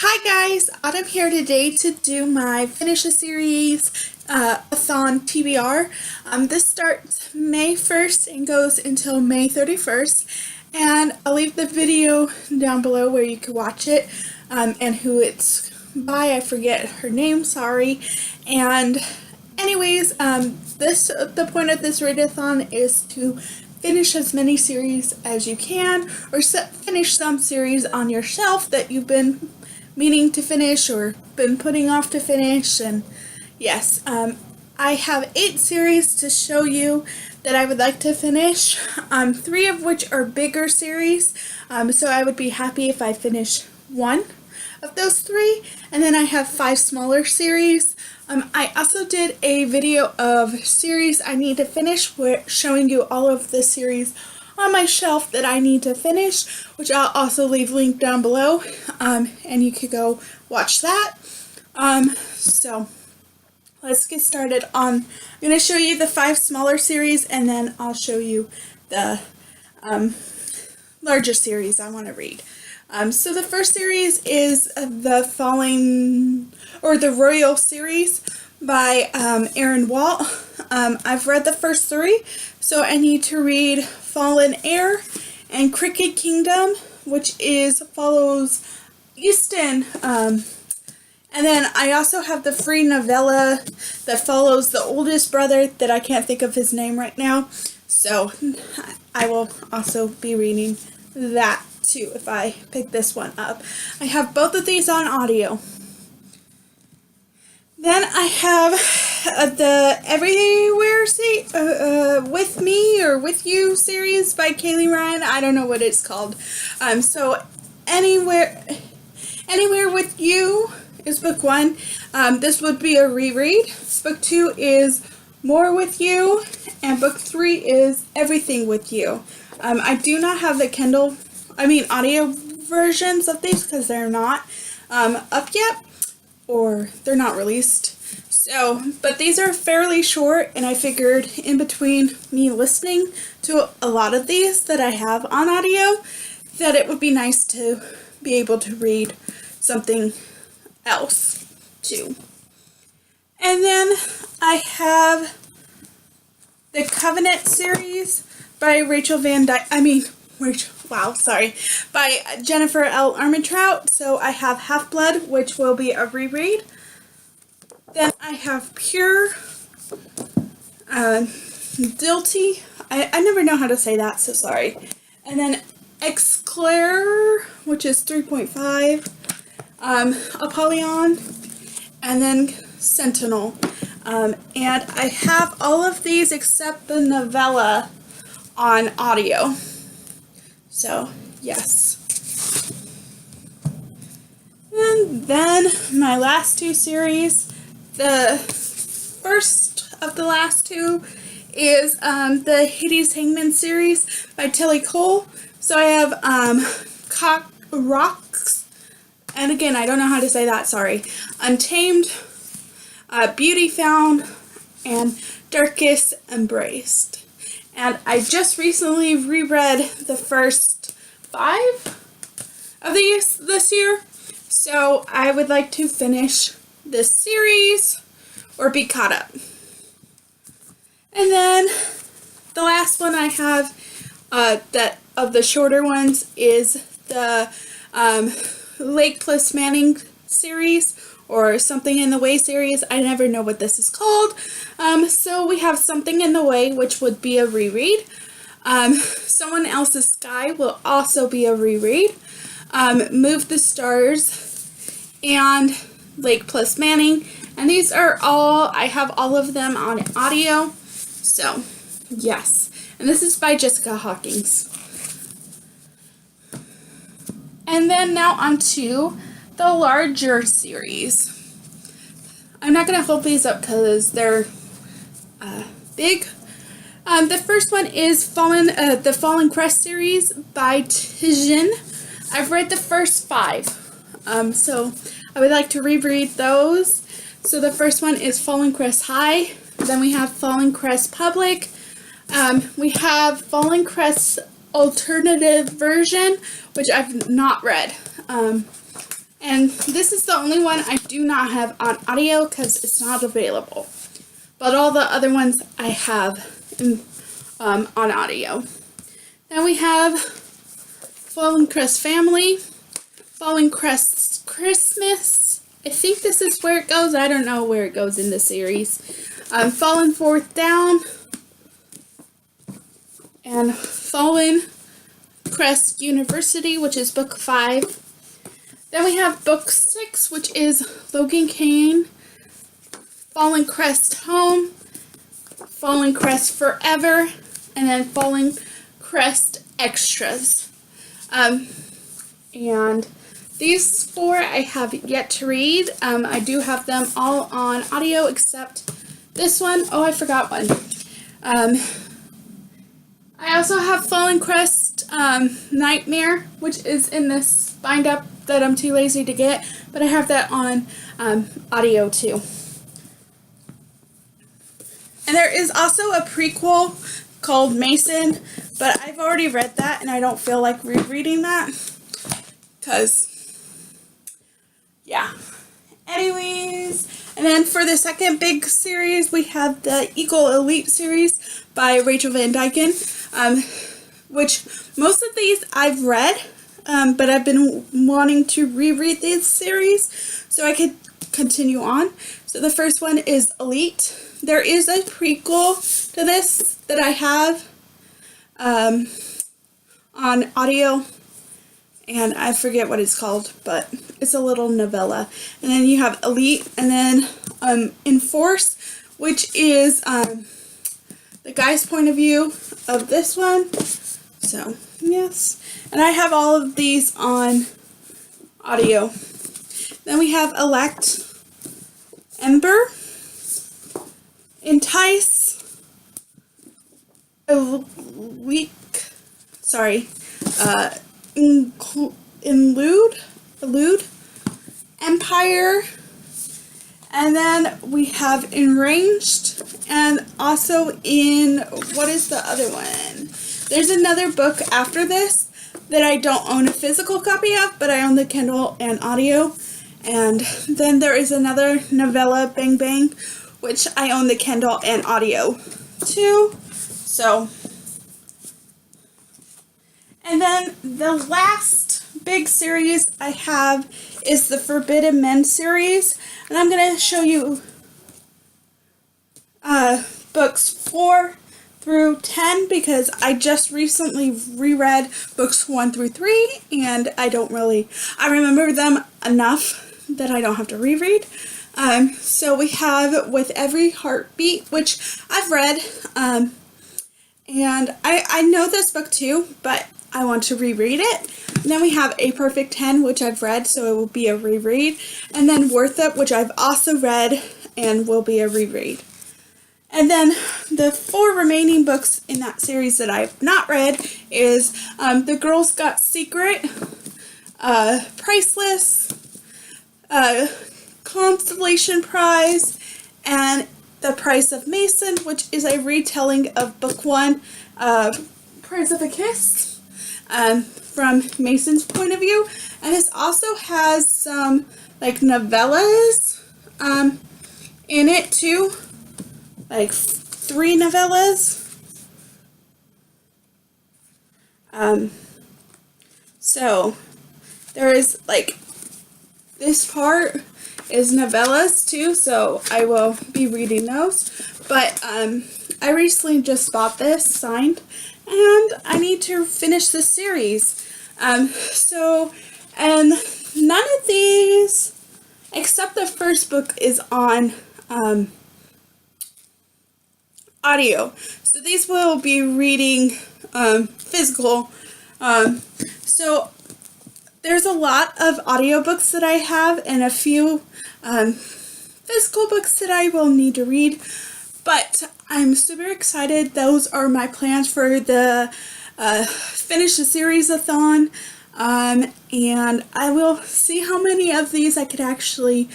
Hi guys, Autumn here today to do my Finish a Series Athon TBR. This starts May 1st and goes until May 31st, and I'll leave the video down below where you can watch it and who it's by. I forget her name, sorry. And anyways, the point of this readathon is to finish as many series as you can, or finish some series on your shelf that you've been meaning to finish or been putting off to finish. And yes, I have 8 series to show you that I would like to finish, 3 of which are bigger series, so I would be happy if I finish 1 of those 3, and then I have 5 smaller series. I also did a video of series I need to finish, showing you all of the series on my shelf that I need to finish, which I'll also leave linked down below, and you could go watch that. So let's get started I'm going to show you the 5 smaller series, and then I'll show you the larger series I want to read. So the first series is the the Royal series by Aaron Walt. I've read the first 3, so I need to read Fallen Heir and Cricket Kingdom, which follows Easton. And then I also have the free novella that follows the oldest brother that I can't think of his name right now. So I will also be reading that too if I pick this one up. I have both of these on audio. Then I have the Everywhere With Me or With You series by Kaylee Ryan. I don't know what it's called. So Anywhere With You is book 1. This would be a reread. Book 2 is More With You, and book 3 is Everything With You. I do not have the audio versions of these because they're not up yet, or they're not released. So, but these are fairly short, and I figured in between me listening to a lot of these that I have on audio, that it would be nice to be able to read something else too. And then I have the Covenant series by by Jennifer L. Armentrout. So I have Half-Blood, which will be a reread. Then I have Pure, Dilty, I never know how to say that, so sorry. And then Exclair, which is 3.5, Apollyon, and then Sentinel. And I have all of these except the novella on audio. So, yes. And then my last 2 series, the first of the last 2 is the Hades Hangman series by Tilly Cole. So I have Cock Rocks, and again, I don't know how to say that, sorry. Untamed, Beauty Found, and Darkest Embraced. And I just recently reread the first 5 of these this year, so I would like to finish this series or be caught up. And then the last one I have that of the shorter ones is the Lake Plus Manning series, or Something in the Way series. I never know what this is called. So we have Something in the Way, which would be a reread. Someone Else's Sky will also be a reread. Move the Stars and Lake Plus Manning. And these are all, I have all of them on audio. So, yes. And this is by Jessica Hawkins. And then now on to the larger series. I'm not going to hold these up because they're big. The first one is the Fallen Crest series by Tijin. I've read the first 5, so I would like to reread those. So the first one is Fallen Crest High. Then we have Fallen Crest Public. We have Fallen Crest Alternative Version, which I've not read. And And this is the only one I do not have on audio because it's not available. But all the other ones I have on audio. Then we have Fallen Crest Family, Fallen Crest Christmas. I think this is where it goes. I don't know where it goes in the series. Fallen Fourth Down, and Fallen Crest University, which is book 5. Then we have book 6, which is Logan Kane, Fallen Crest Home, Fallen Crest Forever, and then Fallen Crest Extras. And these 4 I have yet to read. I do have them all on audio except this one. Oh, I forgot one. I also have Fallen Crest Nightmare, which is in this bind up that I'm too lazy to get, but I have that on audio too. And there is also a prequel called Mason, but I've already read that and I don't feel like rereading that because, yeah. Anyways, and then for the second big series, we have the Eagle Elite series by Rachel Van Dyken, which most of these I've read, but I've been wanting to reread this series so I could continue on. So the first one is Elite. There is a prequel to this that I have on audio, and I forget what it's called, but it's a little novella. And then you have Elite, and then Enforce, which is the guy's point of view of this one. So, yes. And I have all of these on audio. Then we have Elect, Ember, Entice, Elude, Empire, and then we have Enraged, and also what is the other one? There's another book after this that I don't own a physical copy of, but I own the Kindle and audio. And then there is another novella, Bang Bang, which I own the Kindle and audio too. So, and then the last big series I have is the Forbidden Men series, and I'm going to show you books 4 through 10 because I just recently reread books 1 through 3, and I remember them enough that I don't have to reread. So we have With Every Heartbeat, which I've read, and I know this book too, but I want to reread it. And then we have A Perfect 10, which I've read, so it will be a reread. And then Worth It, which I've also read and will be a reread. And then the 4 remaining books in that series that I've not read is The Girl Scout Secret, Priceless, Constellation Prize, and The Price of Mason, which is a retelling of book 1, Price of a Kiss, from Mason's point of view. And this also has some like novellas in it too, like 3 novellas. So there is like this part is novellas too, so I will be reading those. But I recently just bought this signed, and I need to finish this series. And none of these, except the first book, is on audio. So these will be reading physical. So there's a lot of audiobooks that I have and a few physical books that I will need to read. But I'm super excited. Those are my plans for the finish the series-a-thon. And I will see how many of these I could actually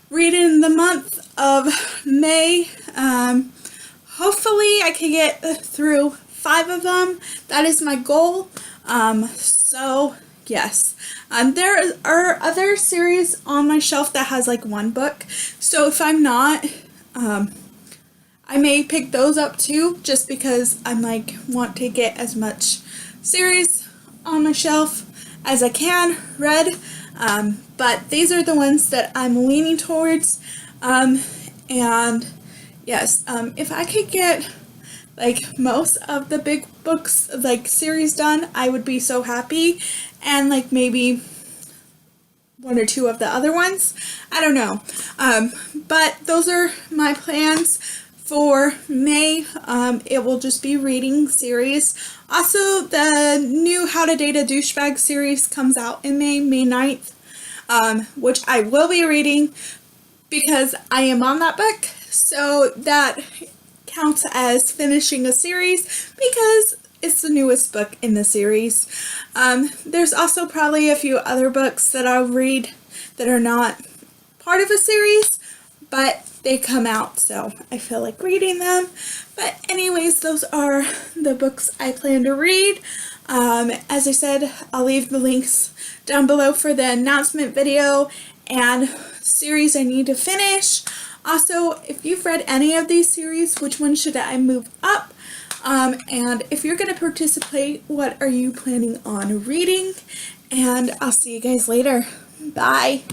read in the month of May. Hopefully I can get through 5 of them. That is my goal. So Yes. There are other series on my shelf that has like one book. So if I'm not, I may pick those up too, just because I'm like, want to get as much series on my shelf as I can read. But these are the ones that I'm leaning towards. And yes, if I could get like most of the big books, like series done, I would be so happy. And like maybe one or two of the other ones. I don't know. But those are my plans for May. It will just be reading series. Also, the new How to Date a Douchebag series comes out in May 9th, which I will be reading because I am on that book. So that counts as finishing a series because it's the newest book in the series. There's also probably a few other books that I'll read that are not part of a series, but they come out, so I feel like reading them. But anyways, those are the books I plan to read. As I said, I'll leave the links down below for the announcement video and series I need to finish. Also, if you've read any of these series, which one should I move up? And if you're going to participate, what are you planning on reading? And I'll see you guys later. Bye.